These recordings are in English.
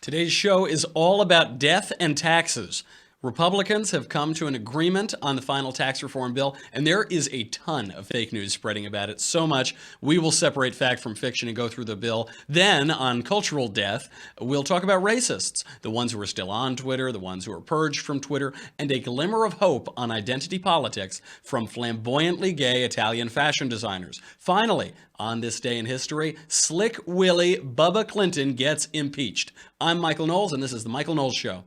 Today's show is all about death and taxes. Republicans have come to an agreement on the final tax reform bill, and there is a ton of fake news spreading about it. So much, we will separate fact from fiction and go through the bill. Then, on cultural death, we'll talk about racists, the ones who are still on Twitter, the ones who are purged from Twitter, and a glimmer of hope on identity politics from flamboyantly gay Italian fashion designers. Finally, on this day in history, Slick Willie Bubba Clinton gets impeached. I'm Michael Knowles, and this is The Michael Knowles Show.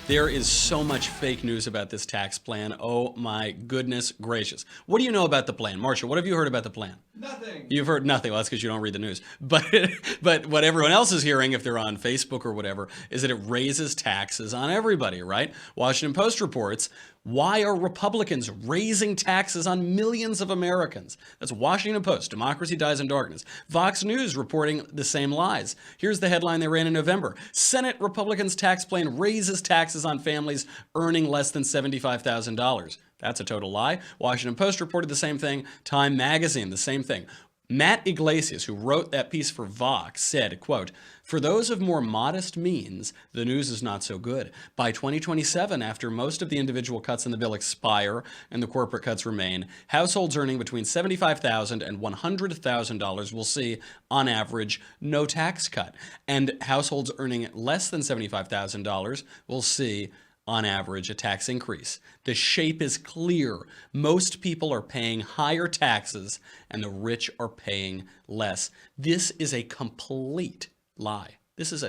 There is so much fake news about this tax plan. Oh my goodness gracious. What do you know about the plan? Marcia, what have you heard about the plan? Nothing. You've heard nothing. Well, that's because you don't read the news. But what everyone else is hearing, if they're on Facebook or whatever, is that it raises taxes on everybody, right? Washington Post reports, why are Republicans raising taxes on millions of Americans? That's Washington Post. Democracy dies in darkness. Fox News reporting the same lies. Here's the headline they ran in November. Senate Republicans' tax plan raises taxes on families earning less than $75,000. That's a total lie. Washington Post reported the same thing. Time Magazine, the same thing. Matt Yglesias, who wrote that piece for Vox, said, quote, "For those of more modest means, the news is not so good. By 2027, after most of the individual cuts in the bill expire and the corporate cuts remain, households earning between $75,000 and $100,000 will see, on average, no tax cut. And households earning less than $75,000 will see, on average, a tax increase. The shape is clear. Most people are paying higher taxes and the rich are paying less." This is a complete lie. This is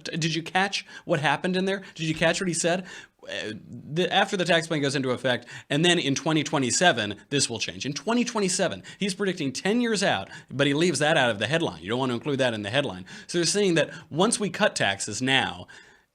did you catch what happened in there? Did you catch what he said? After the tax plan goes into effect, and then in 2027, this will change. In 2027, he's predicting 10 years out, but he leaves that out of the headline. You don't want to include that in the headline. So they're saying that once we cut taxes now,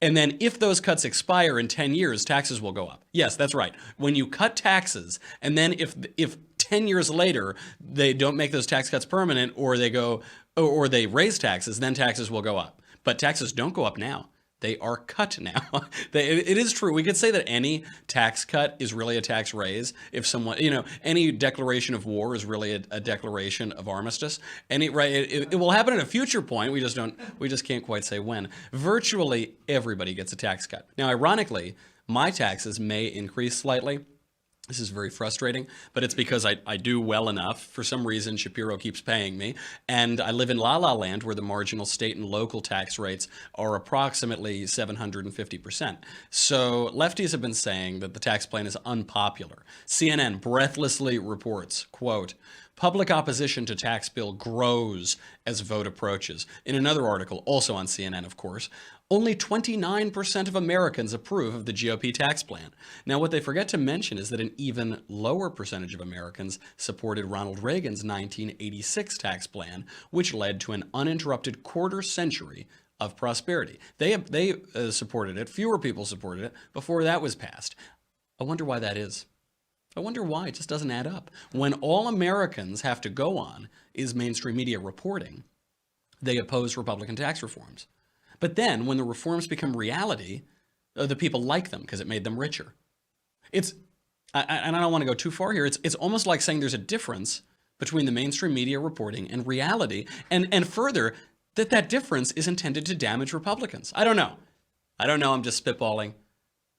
and then if those cuts expire in 10 years, taxes will go up. Yes, that's right. When you cut taxes, and then if 10 years later they don't make those tax cuts permanent, or they raise taxes, then taxes will go up. But taxes don't go up now. They are cut now. It is true. We could say that any tax cut is really a tax raise. If someone, any declaration of war is really a declaration of armistice. It will happen at a future point. We just can't quite say when. Virtually everybody gets a tax cut. Now, ironically, my taxes may increase slightly. This is very frustrating, but it's because I do well enough. For some reason, Shapiro keeps paying me, and I live in La La Land, where the marginal state and local tax rates are approximately 750%. So lefties have been saying that the tax plan is unpopular. CNN breathlessly reports, quote, "Public opposition to tax bill grows as vote approaches." In another article, also on CNN, of course, only 29% of Americans approve of the GOP tax plan. Now, what they forget to mention is that an even lower percentage of Americans supported Ronald Reagan's 1986 tax plan, which led to an uninterrupted quarter century of prosperity. They supported it. Fewer people supported it before that was passed. I wonder why that is. I wonder why. It just doesn't add up. When all Americans have to go on is mainstream media reporting, they oppose Republican tax reforms. But then when the reforms become reality, the people like them because it made them richer. And I don't want to go too far here. It's almost like saying there's a difference between the mainstream media reporting and reality, and further, that difference is intended to damage Republicans. I don't know. I'm just spitballing.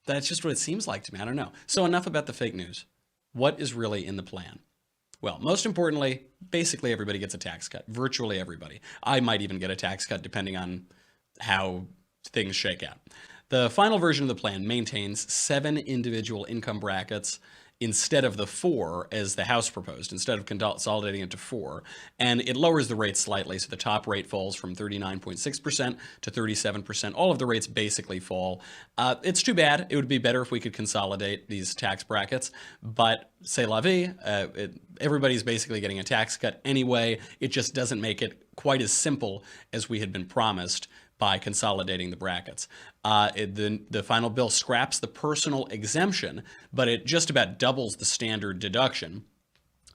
That's just what it seems like to me. I don't know. So enough about the fake news. What is really in the plan? Well, most importantly, basically everybody gets a tax cut. Virtually everybody. I might even get a tax cut depending on how things shake out. The final version of the plan maintains 7 individual income brackets instead of the 4 as the House proposed, instead of consolidating it to 4. And it lowers the rate slightly, so the top rate falls from 39.6% to 37%. All of the rates basically fall. It's too bad. It would be better if we could consolidate these tax brackets, but c'est la vie. Everybody's basically getting a tax cut anyway. It just doesn't make it quite as simple as we had been promised by consolidating the brackets. The final bill scraps the personal exemption, but it just about doubles the standard deduction.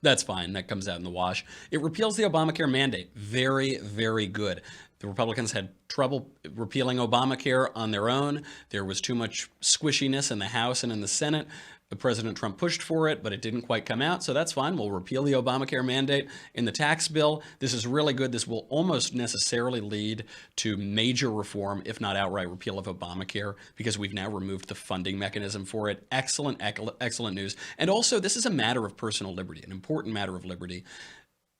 That's fine. That comes out in the wash. It repeals the Obamacare mandate. Very, very good. The Republicans had trouble repealing Obamacare on their own. There was too much squishiness in the House and in the Senate. President Trump pushed for it, but it didn't quite come out, so that's fine. We'll repeal the Obamacare mandate in the tax bill. This is really good. This will almost necessarily lead to major reform, if not outright repeal of Obamacare, because we've now removed the funding mechanism for it. Excellent, excellent news. And also, this is a matter of personal liberty, an important matter of liberty.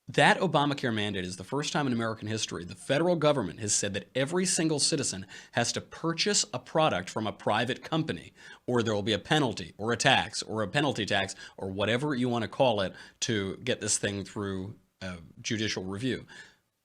That Obamacare mandate is the first time in American history the federal government has said that every single citizen has to purchase a product from a private company, or there will be a penalty or a tax or a penalty tax or whatever you want to call it to get this thing through judicial review.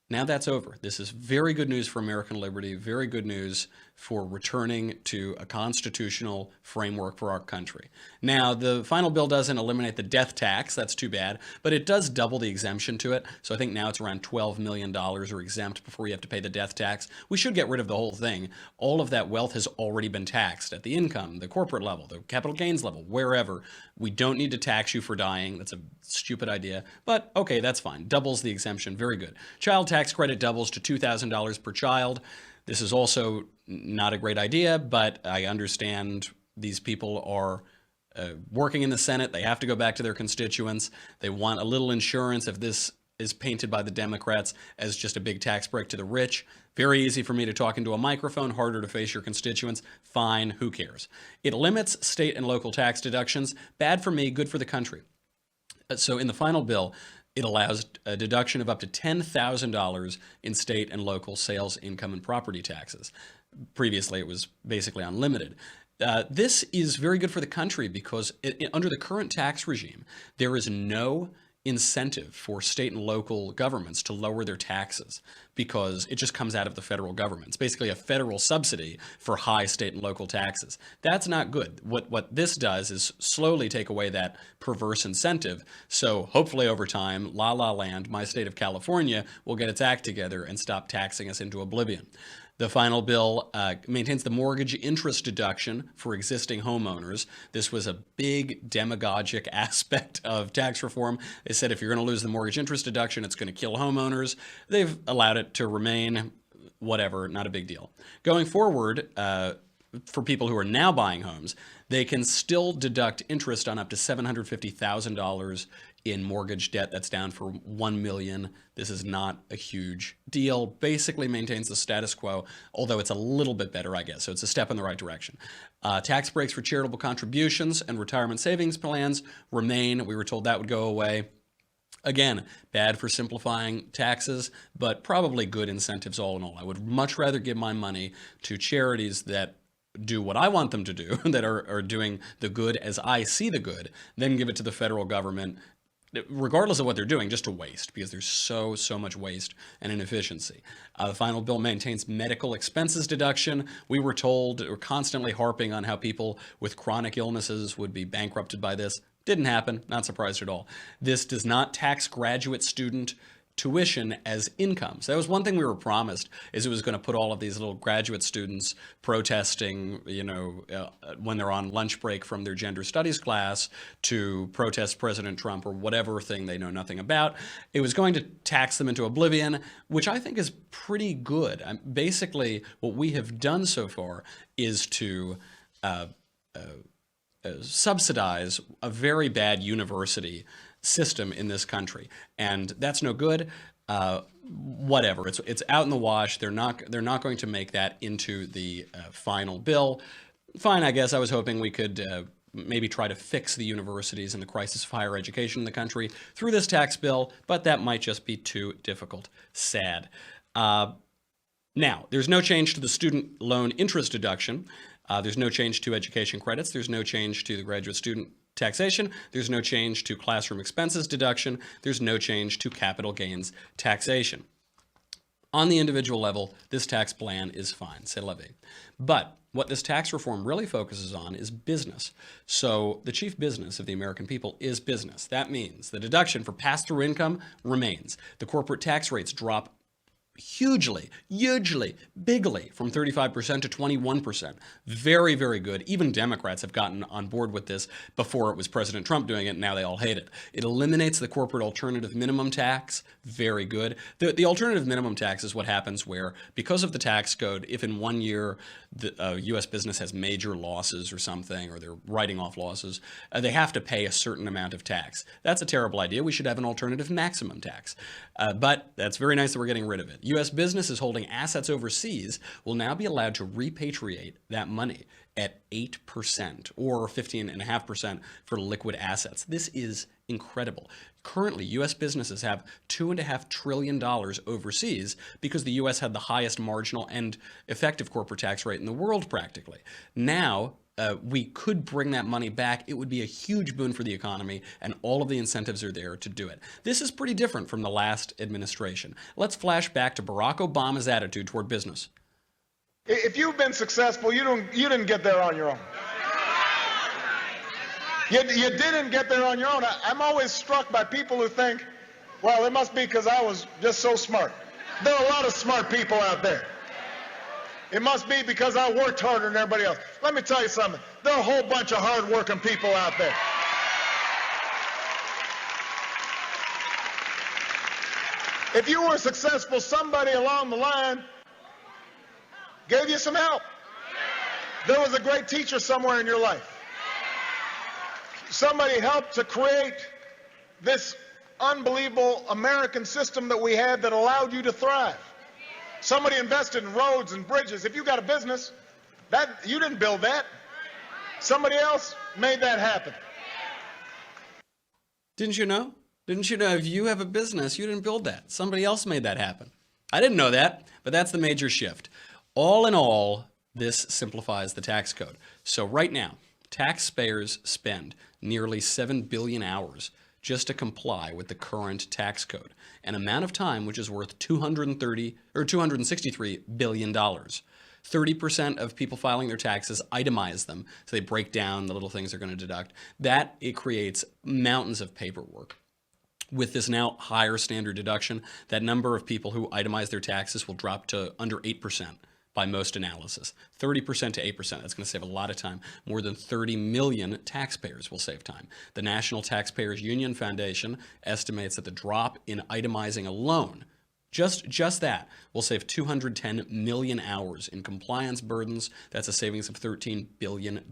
Now that's over. This is very good news for American liberty, very good news for returning to a constitutional framework for our country. Now, the final bill doesn't eliminate the death tax. That's too bad. But it does double the exemption to it. So I think now it's around $12 million are exempt before you have to pay the death tax. We should get rid of the whole thing. All of that wealth has already been taxed at the income, the corporate level, the capital gains level, wherever. We don't need to tax you for dying. That's a stupid idea. But okay, that's fine. Doubles the exemption. Very good. Child tax credit doubles to $2,000 per child. This is also not a great idea, but I understand these people are working in the Senate. They have to go back to their constituents. They want a little insurance if this is painted by the Democrats as just a big tax break to the rich. Very easy for me to talk into a microphone, harder to face your constituents. Fine, who cares? It limits state and local tax deductions. Bad for me, good for the country. So in the final bill, it allows a deduction of up to $10,000 in state and local sales, income, and property taxes. Previously, it was basically unlimited. This is very good for the country because under the current tax regime, there is no incentive for state and local governments to lower their taxes because it just comes out of the federal government. It's basically a federal subsidy for high state and local taxes. That's not good. What this does is slowly take away that perverse incentive. So hopefully over time, La La Land, my state of California, will get its act together and stop taxing us into oblivion. The final bill maintains the mortgage interest deduction for existing homeowners. This was a big demagogic aspect of tax reform. They said if you're going to lose the mortgage interest deduction, it's going to kill homeowners. They've allowed it to remain, whatever, not a big deal. Going forward, for people who are now buying homes, they can still deduct interest on up to $750,000 in mortgage debt. That's down for $1 million. This is not a huge deal. Basically maintains the status quo, although it's a little bit better, I guess. So it's a step in the right direction. Tax breaks for charitable contributions and retirement savings plans remain. We were told that would go away. Again, bad for simplifying taxes, but probably good incentives all in all. I would much rather give my money to charities that do what I want them to do, that are doing the good as I see the good, than give it to the federal government, regardless of what they're doing, just to waste, because there's so much waste and inefficiency. The final bill maintains medical expenses deduction. We were told, or constantly harping on how people with chronic illnesses would be bankrupted by this. Didn't happen, not surprised at all. This does not tax graduate student tuition as income. So that was one thing we were promised, is it was going to put all of these little graduate students protesting, when they're on lunch break from their gender studies class to protest President Trump or whatever thing they know nothing about. It was going to tax them into oblivion, which I think is pretty good. Basically, what we have done so far is to subsidize a very bad university system in this country, and that's no good. Whatever, it's out in the wash. They're not going to make that into the final bill. Fine, I guess. I was hoping we could maybe try to fix the universities and the crisis of higher education in the country through this tax bill, but that might just be too difficult. Sad. Now, there's no change to the student loan interest deduction. There's no change to education credits. There's no change to the graduate student taxation. There's no change to classroom expenses deduction. There's no change to capital gains taxation. On the individual level, this tax plan is fine, c'est la vie. But what this tax reform really focuses on is business. So the chief business of the American people is business. That means the deduction for pass-through income remains. The corporate tax rates drop hugely, bigly from 35% to 21%. Very, very good. Even Democrats have gotten on board with this before it was President Trump doing it, and now they all hate it. It eliminates the corporate alternative minimum tax. Very good. The alternative minimum tax is what happens where, because of the tax code, if in 1 year the U.S. business has major losses or something, or they're writing off losses, they have to pay a certain amount of tax. That's a terrible idea. We should have an alternative maximum tax. But that's very nice that we're getting rid of it. U.S. businesses holding assets overseas will now be allowed to repatriate that money at 8% or 15.5% for liquid assets. This is incredible. Currently, U.S. businesses have $2.5 trillion overseas because the U.S. had the highest marginal and effective corporate tax rate in the world practically. Now, we could bring that money back. It would be a huge boon for the economy, and all of the incentives are there to do it. This is pretty different from the last administration. Let's flash back to Barack Obama's attitude toward business. If you've been successful, you didn't get there on your own. You didn't get there on your own. I'm always struck by people who think, well, it must be because I was just so smart. There are a lot of smart people out there. It must be because I worked harder than everybody else. Let me tell you something. There are a whole bunch of hard-working people out there. If you were successful, somebody along the line gave you some help. There was a great teacher somewhere in your life. Somebody helped to create this unbelievable American system that we had that allowed you to thrive. Somebody invested in roads and bridges. If you got a business, you didn't build that. Somebody else made that happen. Didn't you know? Didn't you know if you have a business, you didn't build that. Somebody else made that happen. I didn't know that, but that's the major shift. All in all, this simplifies the tax code. So right now, taxpayers spend nearly 7 billion hours just to comply with the current tax code, an amount of time which is worth $263 billion. 30% of people filing their taxes itemize them, so they break down the little things they're going to deduct. It creates mountains of paperwork. With this now higher standard deduction, that number of people who itemize their taxes will drop to under 8%. By most analysis. 30% to 8%. That's going to save a lot of time. More than 30 million taxpayers will save time. The National Taxpayers Union Foundation estimates that the drop in itemizing alone, just that, will save 210 million hours in compliance burdens. That's a savings of $13 billion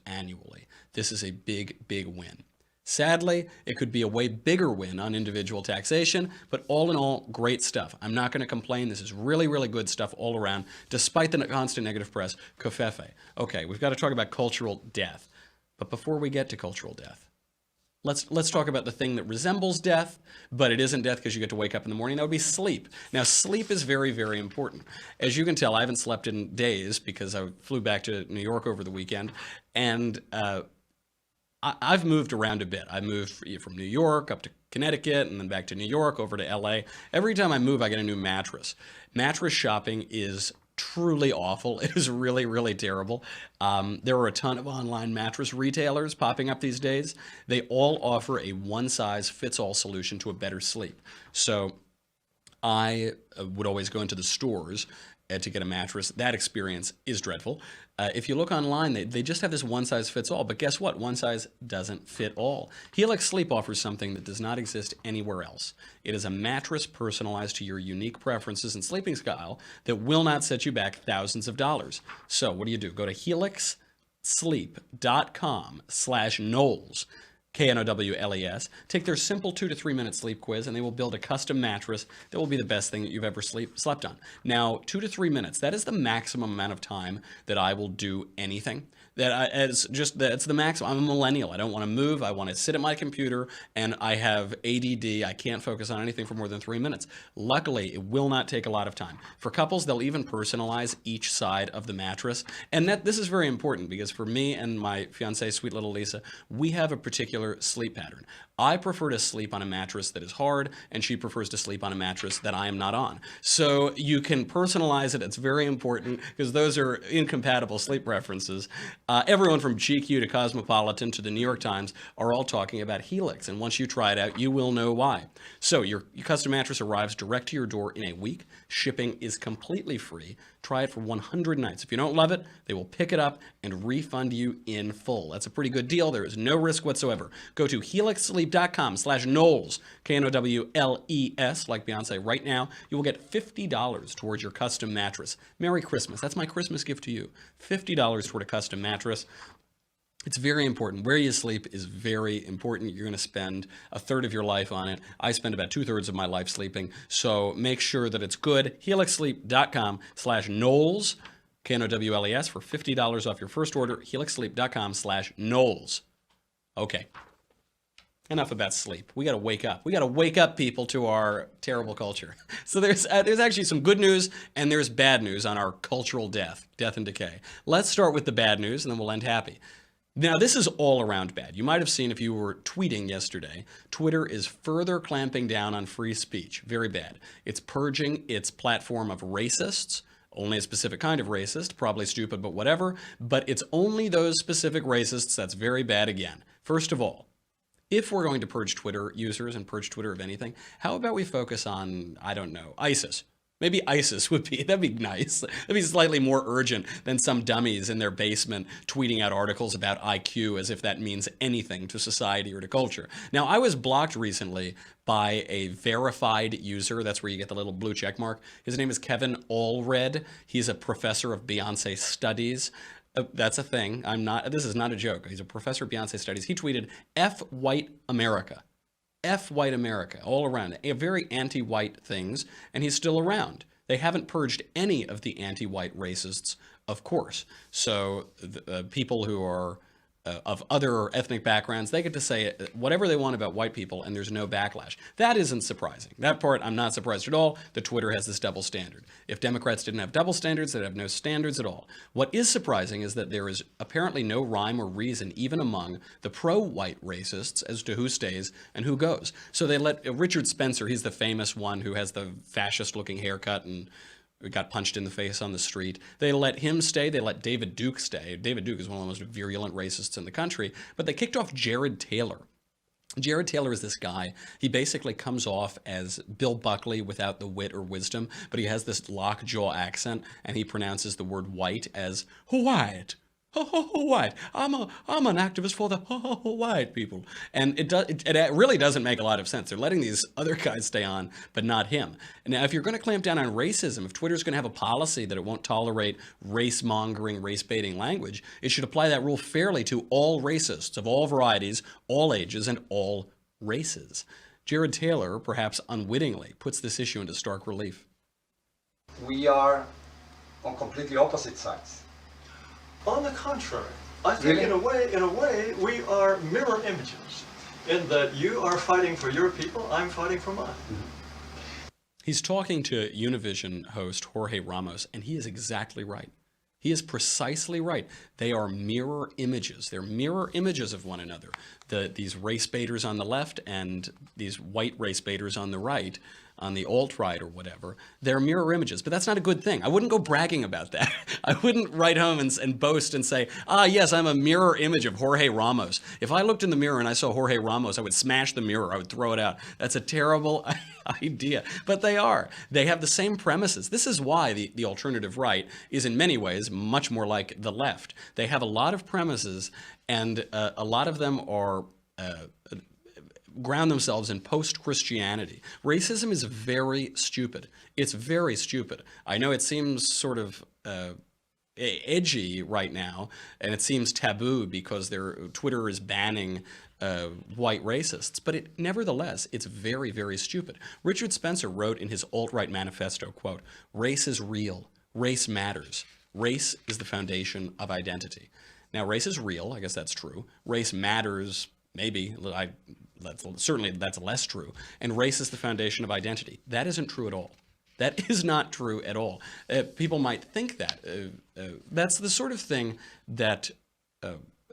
annually. This is a big, big win. Sadly, it could be a way bigger win on individual taxation, but all in all, great stuff. I'm not going to complain. This is really, really good stuff all around, despite the constant negative press. Covfefe. Okay, we've got to talk about cultural death. But before we get to cultural death, let's talk about the thing that resembles death, but it isn't death because you get to wake up in the morning. That would be sleep. Now, sleep is very, very important. As you can tell, I haven't slept in days because I flew back to New York over the weekend, and I've moved around a bit. I moved from New York up to Connecticut and then back to New York over to LA. Every time I move, I get a new mattress. Mattress shopping is truly awful. It is really, really terrible. There are a ton of online mattress retailers popping up these days. They all offer a one-size-fits-all solution to a better sleep. So I would always go into the stores to get a mattress. That experience is dreadful. If you look online, they just have this one-size-fits-all. But guess what? One size doesn't fit all. Helix Sleep offers something that does not exist anywhere else. It is a mattress personalized to your unique preferences and sleeping style that will not set you back thousands of dollars. So what do? Go to helixsleep.com/Knowles. Knowles. Take their simple 2 to 3 minute sleep quiz, and they will build a custom mattress that will be the best thing that you've ever slept on. Now, 2 to 3 minutes, that is the maximum amount of time that I will do anything. That's the maximum. I'm a millennial. I don't want to move. I want to sit at my computer, and I have ADD. I can't focus on anything for more than 3 minutes. Luckily, it will not take a lot of time. For couples, they'll even personalize each side of the mattress. And this is very important because for me and my fiancée, sweet little Lisa, we have a particular sleep pattern. I prefer to sleep on a mattress that is hard, and she prefers to sleep on a mattress that I am not on. So you can personalize it. It's very important because those are incompatible sleep preferences. Everyone from GQ to Cosmopolitan to the New York Times are all talking about Helix, and once you try it out, you will know why. So your custom mattress arrives direct to your door in a week. Shipping is completely free. Try it for 100 nights. If you don't love it, they will pick it up and refund you in full. That's a pretty good deal. There is no risk whatsoever. Go to helixsleep.com/Knowles, Knowles, like Beyonce, right now. You will get $50 towards your custom mattress. Merry Christmas. That's my Christmas gift to you. $50 toward a custom mattress. It's very important. Where you sleep is very important. You're going to spend a third of your life on it. I spend about 2/3 of my life sleeping. So make sure that it's good. helixsleep.com/Knowles, Knowles, for $50 off your first order. helixsleep.com/Knowles. Okay. Enough about sleep. We got to wake up. We got to wake up, people, to our terrible culture. So there's actually some good news and there's bad news on our cultural death and decay. Let's start with the bad news and then we'll end happy. Now, this is all around bad. You might have seen if you were tweeting yesterday, Twitter is further clamping down on free speech. Very bad. It's purging its platform of racists, only a specific kind of racist, probably stupid, but whatever. But it's only those specific racists that's very bad again. First of all, if we're going to purge Twitter users and purge Twitter of anything, how about we focus on, I don't know, ISIS? Maybe ISIS that'd be nice. That'd be slightly more urgent than some dummies in their basement tweeting out articles about IQ as if that means anything to society or to culture. Now, I was blocked recently by a verified user. That's where you get the little blue check mark. His name is Kevin Allred. He's a professor of Beyonce studies. That's a thing. This is not a joke. He's a professor of Beyonce studies. He tweeted, F white America. F white America, all around. Very anti-white things, and he's still around. They haven't purged any of the anti-white racists, of course. So people who are of other ethnic backgrounds, they get to say whatever they want about white people, and there's no backlash. That isn't surprising. That part, I'm not surprised at all that Twitter has this double standard. If Democrats didn't have double standards, they'd have no standards at all. What is surprising is that there is apparently no rhyme or reason, even among the pro-white racists, as to who stays and who goes. So they let Richard Spencer, he's the famous one who has the fascist-looking haircut and got punched in the face on the street. They let him stay. They let David Duke stay. David Duke is one of the most virulent racists in the country. But they kicked off Jared Taylor. Jared Taylor is this guy. He basically comes off as Bill Buckley without the wit or wisdom, but he has this lockjaw accent, and he pronounces the word white as white. White. I'm an activist for the white people, and it really doesn't make a lot of sense. They're letting these other guys stay on, but not him. And now, if you're going to clamp down on racism, if Twitter's going to have a policy that it won't tolerate race mongering, race baiting language, it should apply that rule fairly to all racists of all varieties, all ages, and all races. Jared Taylor, perhaps unwittingly, puts this issue into stark relief. We are on completely opposite sides. On the contrary, I think in a way, we are mirror images, in that you are fighting for your people, I'm fighting for mine. He's talking to Univision host Jorge Ramos, and he is exactly right. He is precisely right. They are mirror images. They're mirror images of one another. These race baiters on the left and these white race baiters on the right, on the alt-right or whatever, they're mirror images. But that's not a good thing. I wouldn't go bragging about that. I wouldn't write home and boast and say, yes, I'm a mirror image of Jorge Ramos. If I looked in the mirror and I saw Jorge Ramos, I would smash the mirror. I would throw it out. That's a terrible idea. But they are. They have the same premises. This is why the alternative right is in many ways much more like the left. They have a lot of premises, and a lot of them are ground themselves in post-Christianity. Racism is very stupid. It's very stupid. I know it seems sort of edgy right now, and it seems taboo because Twitter is banning white racists, but nevertheless, it's very, very stupid. Richard Spencer wrote in his alt-right manifesto, quote, "Race is real. Race matters. Race is the foundation of identity." Now, race is real. I guess that's true. Race matters. Maybe. Certainly that's less true. And race is the foundation of identity. That isn't true at all. That is not true at all. People might think that. That's the sort of thing that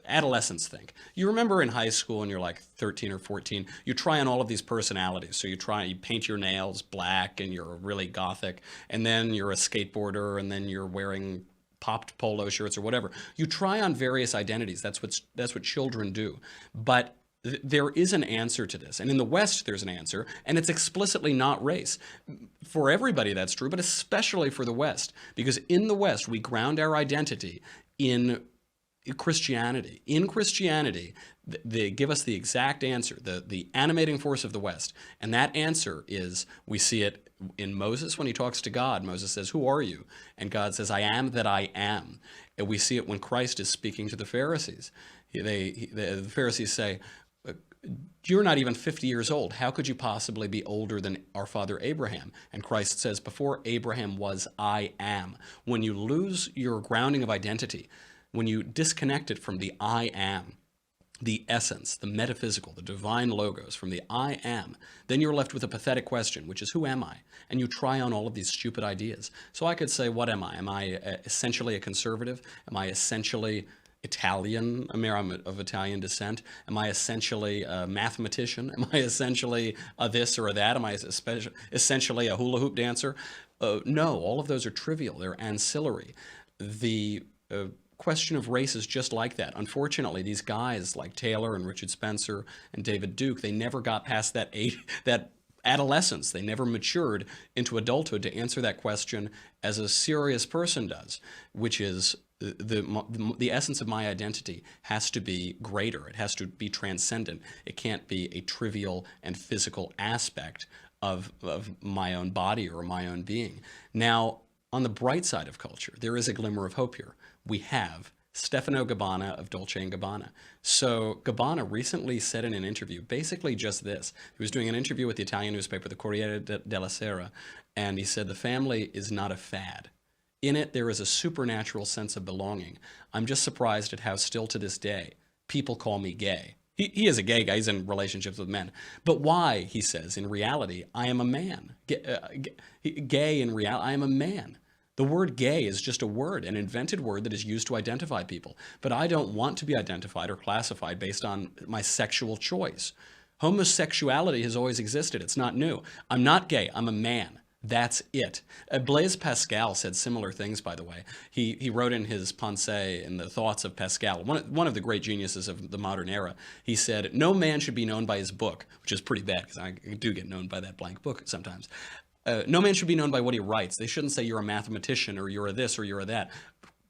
adolescents think. You remember in high school when you're like 13 or 14, you try on all of these personalities. So you paint your nails black and you're really gothic, and then you're a skateboarder, and then you're wearing popped polo shirts or whatever. You try on various identities. That's what children do. But there is an answer to this. And in the West, there's an answer, and it's explicitly not race. For everybody, that's true, but especially for the West, because in the West, we ground our identity in Christianity. In Christianity, they give us the exact answer, the animating force of the West. And that answer is, we see it in Moses when he talks to God. Moses says, "Who are you?" And God says, "I am that I am." And we see it when Christ is speaking to the Pharisees. The Pharisees say, "You're not even 50 years old. How could you possibly be older than our father Abraham?" And Christ says, "Before Abraham was, I am." When you lose your grounding of identity, when you disconnect it from the I am, the essence, the metaphysical, the divine logos, from the I am, then you're left with a pathetic question, which is, who am I? And you try on all of these stupid ideas. So I could say, what am I? Am I essentially a conservative? Am I essentially Italian? I'm of Italian descent. Am I essentially a mathematician? Am I essentially a this or a that? Am I essentially a hula hoop dancer? No, all of those are trivial. They're ancillary. The question of race is just like that. Unfortunately, these guys like Taylor and Richard Spencer and David Duke, they never got past that adolescence. They never matured into adulthood to answer that question as a serious person does, which is the essence of my identity has to be greater. It has to be transcendent. It can't be a trivial and physical aspect of my own body or my own being. Now, on the bright side of culture, there is a glimmer of hope here. We have Stefano Gabbana of Dolce & Gabbana. So Gabbana recently said in an interview basically just this. He was doing an interview with the Italian newspaper, the Corriere della Sera, and he said, "The family is not a fad. In it, there is a supernatural sense of belonging. I'm just surprised at how still to this day people call me gay." He is a gay guy. He's in relationships with men. But why, he says, in reality, I am a man. Gay in reality, I am a man. The word gay is just a word, an invented word that is used to identify people. But I don't want to be identified or classified based on my sexual choice. Homosexuality has always existed. It's not new. I'm not gay. I'm a man. That's it. Blaise Pascal said similar things, by the way. He wrote in his Pensées, in the Thoughts of Pascal, one of the great geniuses of the modern era, he said, "No man should be known by his book," which is pretty bad because I do get known by that blank book sometimes. No man should be known by what he writes. They shouldn't say you're a mathematician or you're a this or you're a that.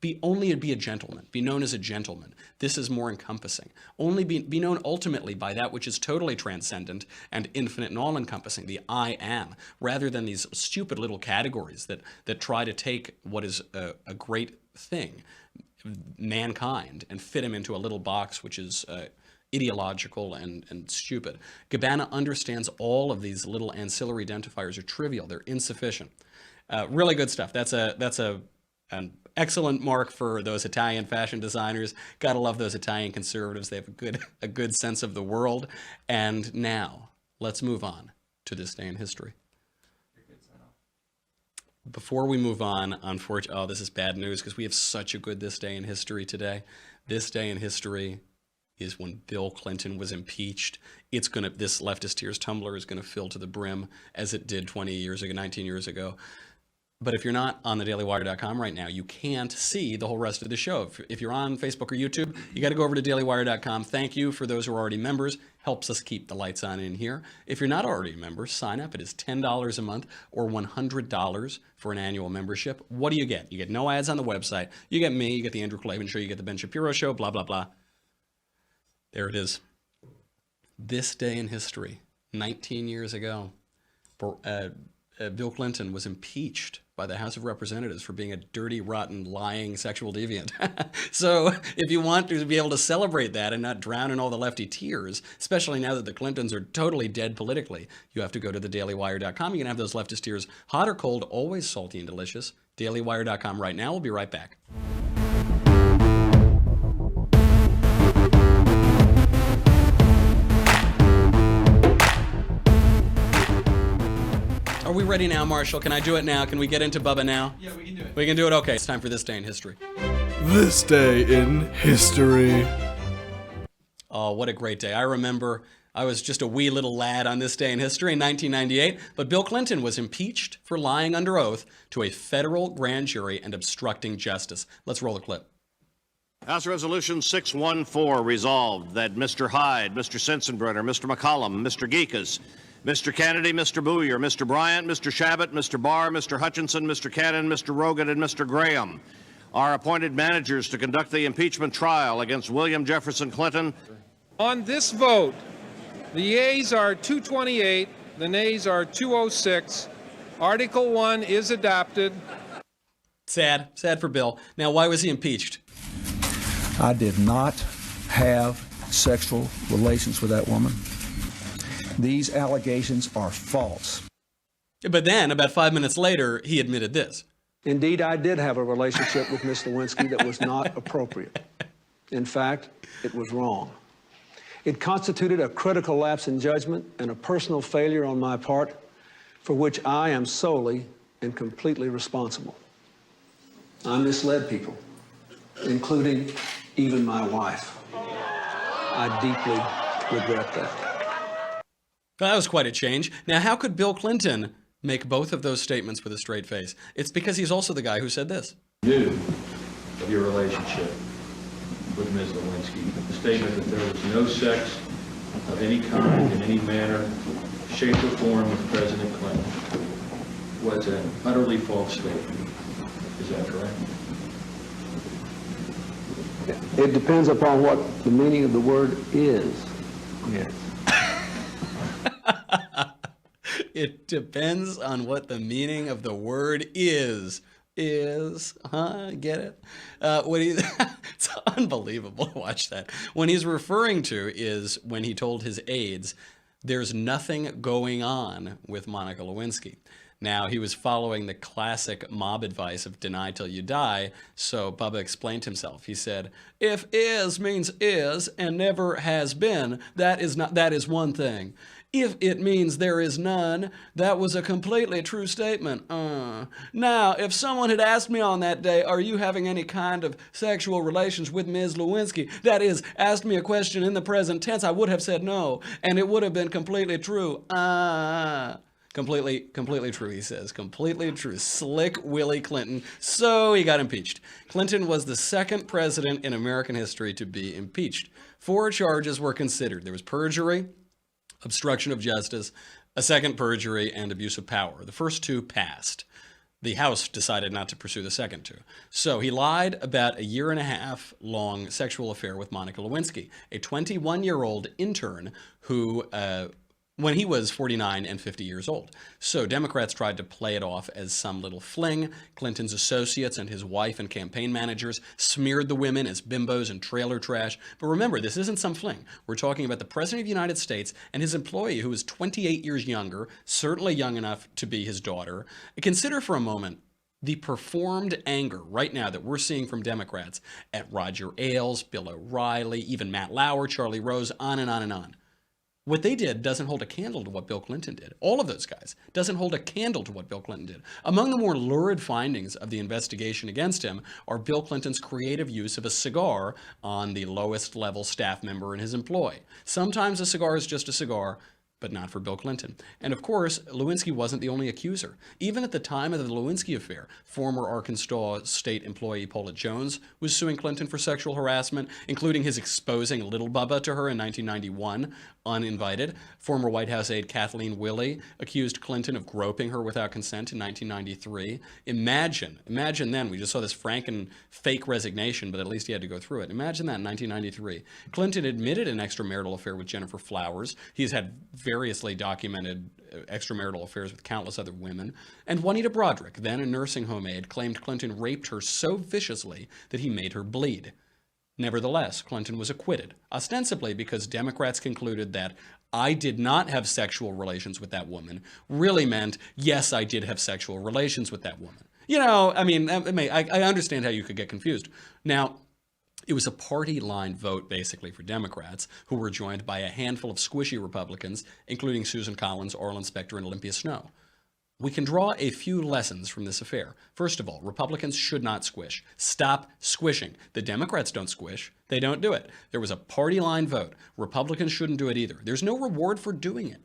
Be a gentleman. Be known as a gentleman. This is more encompassing. Only be known ultimately by that which is totally transcendent and infinite and all-encompassing, the I am, rather than these stupid little categories that try to take what is a great thing, mankind, and fit him into a little box which is ideological and stupid. Gabbana understands all of these little ancillary identifiers are trivial. They're insufficient. Really good stuff. That's an excellent mark for those Italian fashion designers. Gotta love those Italian conservatives. They have a good sense of the world. And now, let's move on to this day in history. Before we move on, unfortunately, this is bad news because we have such a good this day in history today. This day in history is when Bill Clinton was impeached. This leftist tears tumbler is gonna fill to the brim as it did 19 years ago. But if you're not on thedailywire.com right now, you can't see the whole rest of the show. If you're on Facebook or YouTube, you got to go over to dailywire.com. Thank you for those who are already members. Helps us keep the lights on in here. If you're not already a member, sign up. It is $10 a month or $100 for an annual membership. What do you get? You get no ads on the website. You get me. You get the Andrew Klavan Show. You get the Ben Shapiro Show, blah, blah, blah. There it is. This day in history, 19 years ago, Bill Clinton was impeached by the House of Representatives for being a dirty, rotten, lying sexual deviant. So if you want to be able to celebrate that and not drown in all the lefty tears, especially now that the Clintons are totally dead politically, you have to go to thedailywire.com. You can have those leftist tears hot or cold, always salty and delicious. dailywire.com right now. We'll be right back. Are we ready now, Marshall? Can I do it now? Can we get into Bubba now? Yeah, we can do it. We can do it? Okay, it's time for This Day in History. This day in history. Oh, what a great day. I remember I was just a wee little lad on this day in history in 1998, but Bill Clinton was impeached for lying under oath to a federal grand jury and obstructing justice. Let's roll the clip. House Resolution 614 resolved that Mr. Hyde, Mr. Sensenbrenner, Mr. McCollum, Mr. Geekas, Mr. Kennedy, Mr. Booyer, Mr. Bryant, Mr. Shabbat, Mr. Barr, Mr. Hutchinson, Mr. Cannon, Mr. Rogan, and Mr. Graham are appointed managers to conduct the impeachment trial against William Jefferson Clinton. On this vote, the yeas are 228, the nays are 206. Article 1 is adopted. Sad for Bill. Now, why was he impeached? I did not have sexual relations with that woman. These allegations are false. But then, about 5 minutes later, he admitted this. Indeed, I did have a relationship with Ms. Lewinsky that was not appropriate. In fact, it was wrong. It constituted a critical lapse in judgment and a personal failure on my part for which I am solely and completely responsible. I misled people, including even my wife. I deeply regret that. That was quite a change. Now, how could Bill Clinton make both of those statements with a straight face? It's because he's also the guy who said this. Knew of your relationship with Ms. Lewinsky. The statement that there was no sex of any kind, in any manner, shape, or form with President Clinton was an utterly false statement. Is that correct? It depends upon what the meaning of the word is. Yes. It depends on what the meaning of the word is. Get it? It's unbelievable to watch that. When he's referring to is when he told his aides, there's nothing going on with Monica Lewinsky. Now, he was following the classic mob advice of deny till you die, so Bubba explained himself. He said, if is means is and never has been, that is one thing. If it means there is none, that was a completely true statement. Now, if someone had asked me on that day, are you having any kind of sexual relations with Ms. Lewinsky? That is, asked me a question in the present tense, I would have said no, and it would have been completely true. Completely true, he says. Completely true. Slick Willie Clinton. So he got impeached. Clinton was the second president in American history to be impeached. 4 charges were considered. There was perjury, obstruction of justice, a second perjury, and abuse of power. The first 2 passed. The House decided not to pursue the second 2. So he lied about a 1.5-year long sexual affair with Monica Lewinsky, a 21-year-old intern who, when he was 49 and 50 years old. So Democrats tried to play it off as some little fling. Clinton's associates and his wife and campaign managers smeared the women as bimbos and trailer trash. But remember, this isn't some fling. We're talking about the President of the United States and his employee, who is 28 years younger, certainly young enough to be his daughter. Consider for a moment the performed anger right now that we're seeing from Democrats at Roger Ailes, Bill O'Reilly, even Matt Lauer, Charlie Rose, on and on and on. What they did doesn't hold a candle to what Bill Clinton did. All of those guys doesn't hold a candle to what Bill Clinton did. Among the more lurid findings of the investigation against him are Bill Clinton's creative use of a cigar on the lowest level staff member in his employ. Sometimes a cigar is just a cigar, but not for Bill Clinton. And of course, Lewinsky wasn't the only accuser. Even at the time of the Lewinsky affair, former Arkansas state employee Paulette Jones was suing Clinton for sexual harassment, including his exposing Little Bubba to her in 1991, uninvited. Former White House aide Kathleen Willey accused Clinton of groping her without consent in 1993. Imagine then, we just saw this frank and fake resignation, but at least he had to go through it. Imagine that in 1993. Clinton admitted an extramarital affair with Jennifer Flowers. He's had variously documented extramarital affairs with countless other women. And Juanita Broderick, then a nursing home aide, claimed Clinton raped her so viciously that he made her bleed. Nevertheless, Clinton was acquitted, ostensibly because Democrats concluded that I did not have sexual relations with that woman really meant, yes, I did have sexual relations with that woman. You know, I mean, I understand how you could get confused. Now, it was a party-line vote, basically, for Democrats, who were joined by a handful of squishy Republicans, including Susan Collins, Arlen Specter, and Olympia Snowe. We can draw a few lessons from this affair. First of all, Republicans should not squish. Stop squishing. The Democrats don't squish. They don't do it. There was a party line vote. Republicans shouldn't do it either. There's no reward for doing it.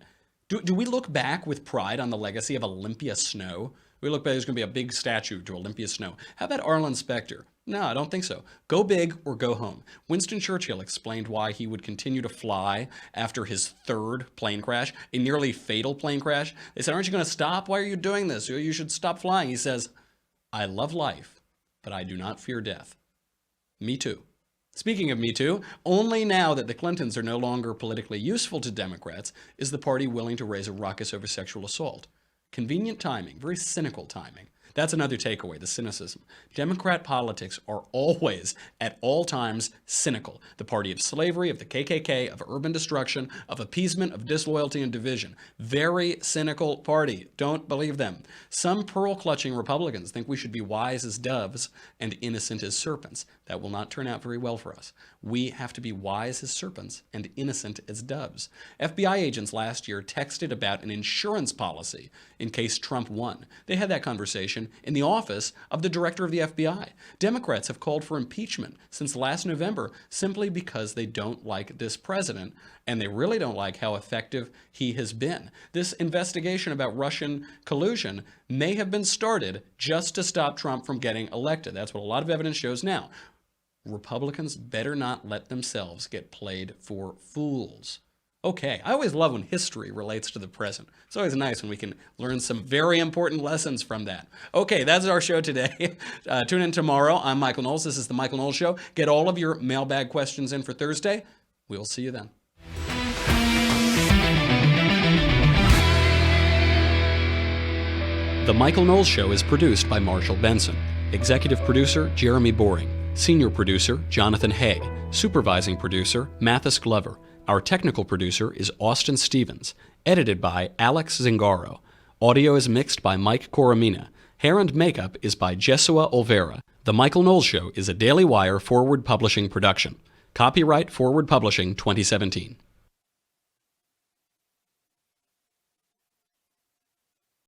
Do we look back with pride on the legacy of Olympia Snow? We look back, there's going to be a big statue to Olympia Snow. How about Arlen Specter? No, I don't think so. Go big or go home. Winston Churchill explained why he would continue to fly after his third plane crash, a nearly fatal plane crash. They said, aren't you going to stop? Why are you doing this? You should stop flying. He says, I love life, but I do not fear death. Me too. Speaking of Me Too, only now that the Clintons are no longer politically useful to Democrats is the party willing to raise a ruckus over sexual assault. Convenient timing, very cynical timing. That's another takeaway, the cynicism. Democrat politics are always, at all times, cynical. The party of slavery, of the KKK, of urban destruction, of appeasement, of disloyalty and division. Very cynical party. Don't believe them. Some pearl-clutching Republicans think we should be wise as doves and innocent as serpents. That will not turn out very well for us. We have to be wise as serpents and innocent as doves. FBI agents last year texted about an insurance policy in case Trump won. They had that conversation in the office of the director of the FBI. Democrats have called for impeachment since last November simply because they don't like this president, and they really don't like how effective he has been. This investigation about Russian collusion may have been started just to stop Trump from getting elected. That's what a lot of evidence shows now. Republicans better not let themselves get played for fools. Okay, I always love when history relates to the present. It's always nice when we can learn some very important lessons from that. Okay, that's our show today. Tune in tomorrow. I'm Michael Knowles. This is The Michael Knowles Show. Get all of your mailbag questions in for Thursday. We'll see you then. The Michael Knowles Show is produced by Marshall Benson. Executive producer, Jeremy Boring. Senior producer, Jonathan Hay. Supervising producer, Mathis Glover. Our technical producer is Austin Stevens. Edited by Alex Zingaro. Audio is mixed by Mike Coromina. Hair and makeup is by Jesua Olvera. The Michael Knowles Show is a Daily Wire Forward Publishing production. Copyright Forward Publishing 2017.